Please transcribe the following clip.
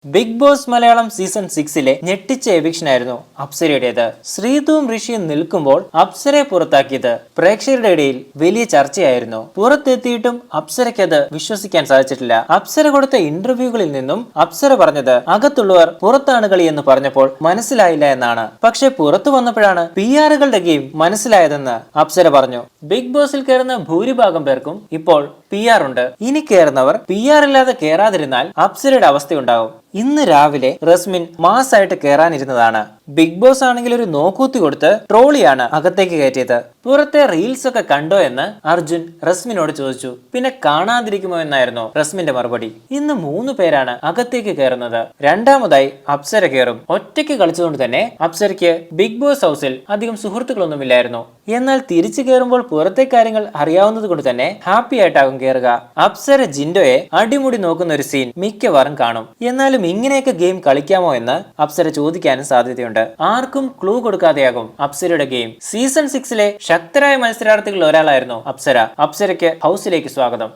Big boss Malayalam season 6-ലെ ഞെട്ടിച്ച എവിക്ഷനായിരുന്നു അപ്സരയുടേത്. ശ്രീതുവും ഋഷിയും നിൽക്കുമ്പോൾ അപ്സരയെ പുറത്താക്കിയത് പ്രേക്ഷകരുടെ ഇടയിൽ വലിയ ചർച്ചയായിരുന്നു. പുറത്തെത്തിയിട്ടും അപ്സരയ്ക്കത് വിശ്വസിക്കാൻ സാധിച്ചിട്ടില്ല. അപ്സര കൊടുത്ത ഇന്റർവ്യൂകളിൽ നിന്നും അപ്സര പറഞ്ഞത് അകത്തുള്ളവർ പുറത്താണ് കളി എന്ന് പറഞ്ഞപ്പോൾ മനസ്സിലായില്ല എന്നാണ്. പക്ഷെ പുറത്തു വന്നപ്പോഴാണ് PR-കളുടെ ഗെയിം മനസ്സിലായതെന്ന് അപ്സര പറഞ്ഞു. ബിഗ് ബോസിൽ കയറുന്ന ഭൂരിഭാഗം പേർക്കും ഇപ്പോൾ PR ഉണ്ട്. ഇനി കയറുന്നവർ PR ഇല്ലാതെ കയറാതിരുന്നാൽ അപ്സരയുടെ അവസ്ഥയുണ്ടാവും. ഇന്ന് രാവിലെ റസ്മിൻ മാസായിട്ട് കയറാനിരുന്നതാണ്. ബിഗ് ബോസ് ആണെങ്കിൽ ഒരു നോക്കൂത്തി കൊടുത്ത് ട്രോളിയാണ് അകത്തേക്ക് കയറ്റിയത്. പുറത്തെ റീൽസ് ഒക്കെ കണ്ടോ എന്ന് അർജുൻ റസ്മിനോട് ചോദിച്ചു. പിന്നെ കാണാതിരിക്കുമോ എന്നായിരുന്നു റസ്മിന്റെ മറുപടി. ഇന്ന് 3 പേരാണ് അകത്തേക്ക് കയറുന്നത്. രണ്ടാമതായി അപ്സര കയറും. ഒറ്റയ്ക്ക് കളിച്ചുകൊണ്ട് തന്നെ അപ്സരയ്ക്ക് ബിഗ് ബോസ് ഹൗസിൽ അധികം സുഹൃത്തുക്കളൊന്നുമില്ലായിരുന്നു. എന്നാൽ തിരിച്ചു കയറുമ്പോൾ പുറത്തെ കാര്യങ്ങൾ അറിയാവുന്നത് കൊണ്ട് തന്നെ ഹാപ്പി ആയിട്ടാകും കയറുക. അപ്സര ജിൻഡോയെ അടിമുടി നോക്കുന്ന ഒരു സീൻ മിക്കവാറും കാണും. എന്നാലും ഇങ്ങനെയൊക്കെ ഗെയിം കളിക്കാമോ എന്ന് അപ്സര ചോദിക്കാനും സാധ്യതയുണ്ട്. ആർക്കും ക്ലൂ കൊടുക്കാതെയാകും അപ്സരയുടെ ഗെയിം. സീസൺ 6-ലെ ശക്തരായ മത്സരാർത്ഥികളിൽ ഒരാളായിരുന്നു അപ്സര. അപ്സരയ്ക്ക് ഹൗസിലേക്ക് സ്വാഗതം.